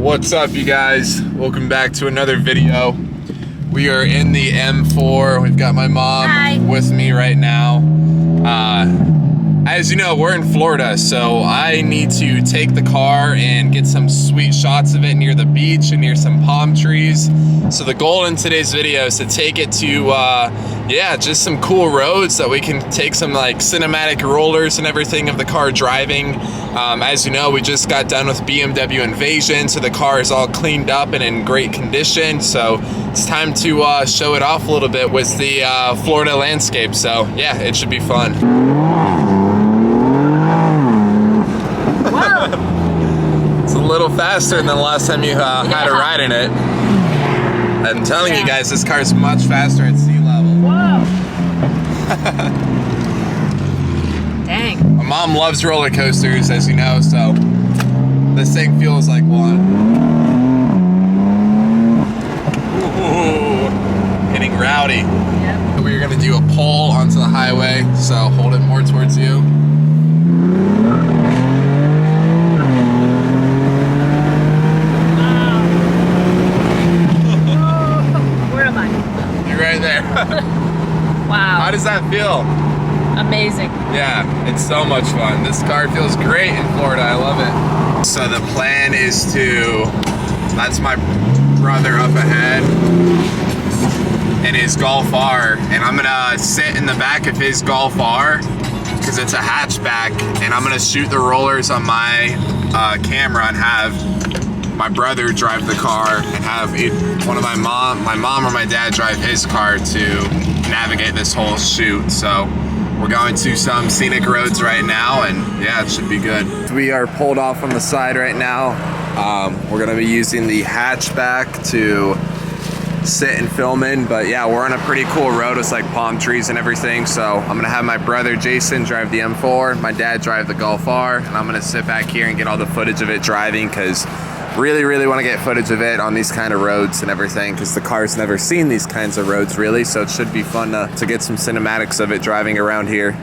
What's up, you guys? Welcome back to another video. We are in the M4. We've got my mom with me right now. As you know, we're in Florida, so I need to take the car and get some sweet shots of it near the beach and near some palm trees. So the goal in today's video is to take it to just some cool roads that we can take some like cinematic rollers and everything of the car driving. As you know, we just got done with BMW Invasion, so the car is all cleaned up and in great condition. So it's time to show it off a little bit with the Florida landscape. So yeah, it should be fun. It's a little faster than the last time you had a ride in it. I'm telling you guys, this car is much faster at sea level. Whoa! Dang. My mom loves roller coasters, as you know, so this thing feels like one. Ooh, getting rowdy. Yep. We're gonna do a pull onto the highway, so hold it more towards you. Right there. Wow. How does that feel? Amazing. Yeah, it's so much fun. This car feels great in Florida. I love it. So the plan is that's my brother up ahead in his Golf R, and I'm gonna sit in the back of his Golf R because it's a hatchback, and I'm gonna shoot the rollers on my camera and have my brother drive the car and have one of my mom or my dad drive his car to navigate this whole shoot. So we're going to some scenic roads right now, and yeah, it should be good. We are pulled off on the side right now. We're gonna be using the hatchback to sit and film in, but yeah, we're on a pretty cool road. It's like palm trees and everything. So I'm gonna have my brother Jason drive the M4, my dad drive the Golf R, and I'm gonna sit back here and get all the footage of it driving, because really want to get footage of it on these kind of roads and everything, because the car's never seen these kinds of roads really, so it should be fun to get some cinematics of it driving around here.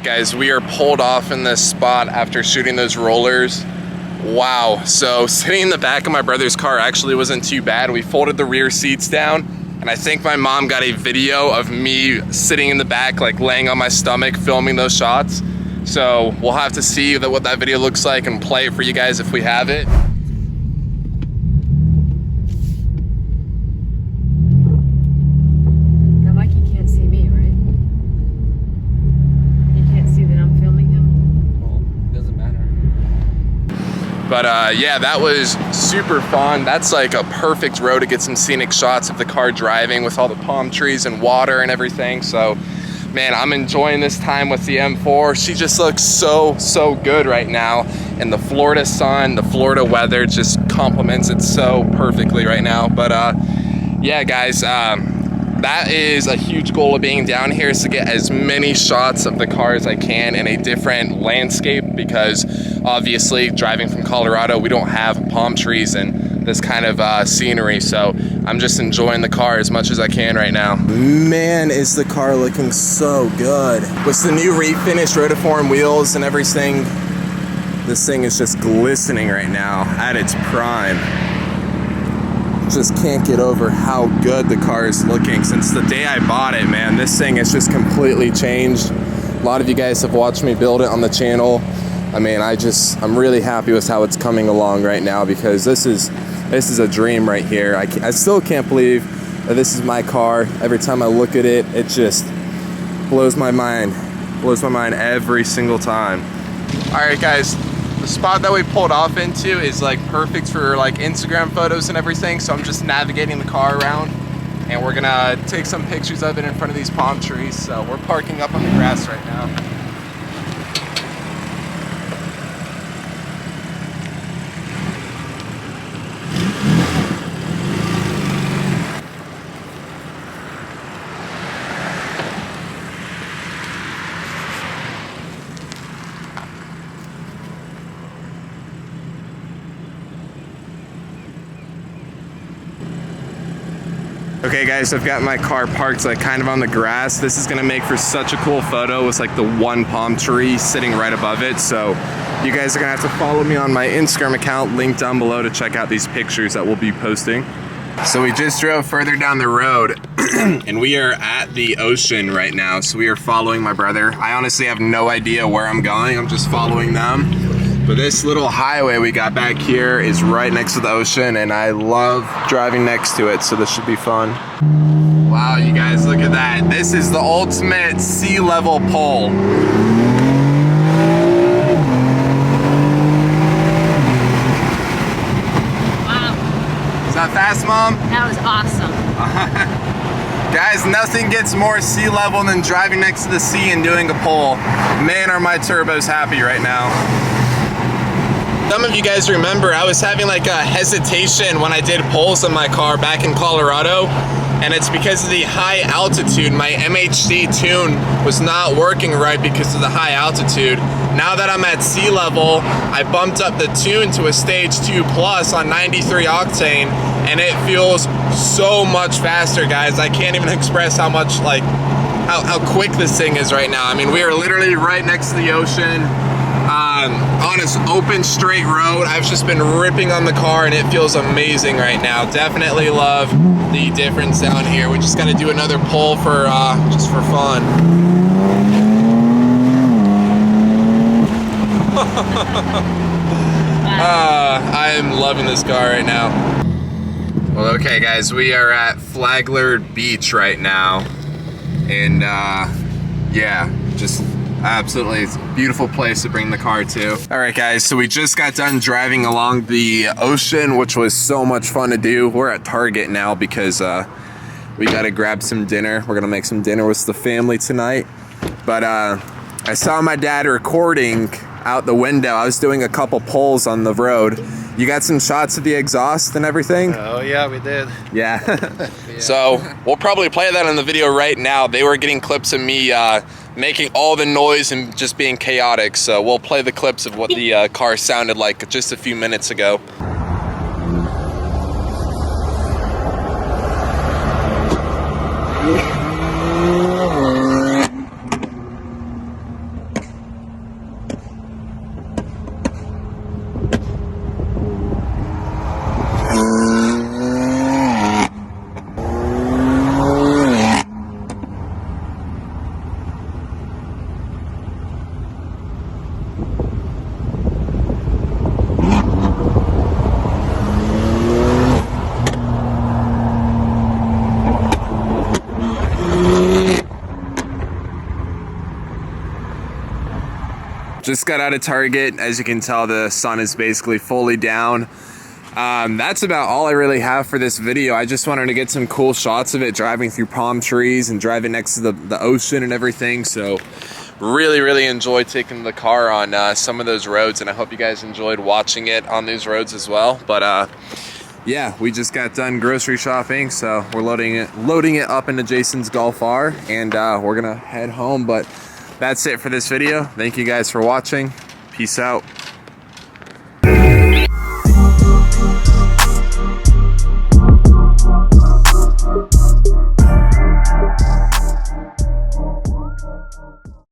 Guys, we are pulled off in this spot after shooting those rollers. Wow. So sitting in the back of my brother's car actually wasn't too bad. We folded the rear seats down, and I think my mom got a video of me sitting in the back, like laying on my stomach, filming those shots. So we'll have to see what that video looks like and play it for you guys if we have it. Now Mikey can't see me, right? He can't see that I'm filming him. Well, doesn't matter. But yeah, that was super fun. That's like a perfect road to get some scenic shots of the car driving with all the palm trees and water and everything. So man, I'm enjoying this time with the M4. She just looks so good right now. And the Florida sun, the Florida weather just complements it so perfectly right now. But yeah, guys, that is a huge goal of being down here, is to get as many shots of the car as I can in a different landscape, because obviously driving from Colorado, we don't have palm trees and this kind of scenery. So I'm just enjoying the car as much as I can right now. Man, is the car looking so good. With the new refinished rotiform wheels and everything, this thing is just glistening right now at its prime. Just can't get over how good the car is looking. Since the day I bought it, man, this thing has just completely changed. A lot of you guys have watched me build it on the channel. I mean, I'm really happy with how it's coming along right now, because this is a dream right here. I still can't believe that this is my car. Every time I look at it, it just blows my mind. Blows my mind every single time. All right, guys. The spot that we pulled off into is like perfect for like Instagram photos and everything. So I'm just navigating the car around, and we're gonna take some pictures of it in front of these palm trees. So we're parking up on the grass right now. Okay guys, I've got my car parked like kind of on the grass. This is gonna make for such a cool photo with like the one palm tree sitting right above it. So you guys are gonna have to follow me on my Instagram account, linked down below, to check out these pictures that we'll be posting. So we just drove further down the road and we are at the ocean right now. So we are following my brother. I honestly have no idea where I'm going. I'm just following them. But this little highway we got back here is right next to the ocean, and I love driving next to it, so this should be fun. Wow, you guys, look at that. This is the ultimate sea level pole. Wow. Is that fast, Mom? That was awesome. Guys, nothing gets more sea level than driving next to the sea and doing a pole. Man, are my turbos happy right now. Some of you guys remember I was having like a hesitation when I did poles in my car back in Colorado, and it's because of the high altitude. My MHD tune was not working right because of the high altitude. Now that I'm at sea level, I bumped up the tune to a stage 2 plus on 93 octane, and it feels so much faster, guys. I can't even express how much, like, how quick this thing is right now. I mean, we are literally right next to the ocean. On this open straight road. I've just been ripping on the car and it feels amazing right now. Definitely love the difference down here. We just got to do another pull for just for fun. I am loving this car right now. Well, okay guys, we are at Flagler Beach right now, and yeah, just absolutely, it's a beautiful place to bring the car to. All right guys, so we just got done driving along the ocean, which was so much fun to do. We're at Target now because we gotta grab some dinner. We're gonna make some dinner with the family tonight. But I saw my dad recording out the window. I was doing a couple pulls on the road. You got some shots of the exhaust and everything? Oh yeah, we did. Yeah. Yeah. So we'll probably play that in the video right now. They were getting clips of me making all the noise and just being chaotic. So we'll play the clips of what the car sounded like just a few minutes ago. just got out of Target. As you can tell, the sun is basically fully down. That's about all I really have for this video. I just wanted to get some cool shots of it driving through palm trees and driving next to the ocean and everything. So really enjoyed taking the car on some of those roads, and I hope you guys enjoyed watching it on these roads as well. But yeah, we just got done grocery shopping, so we're loading it up into Jason's Golf R, and we're gonna head home. But that's it for this video. Thank you guys for watching. Peace out.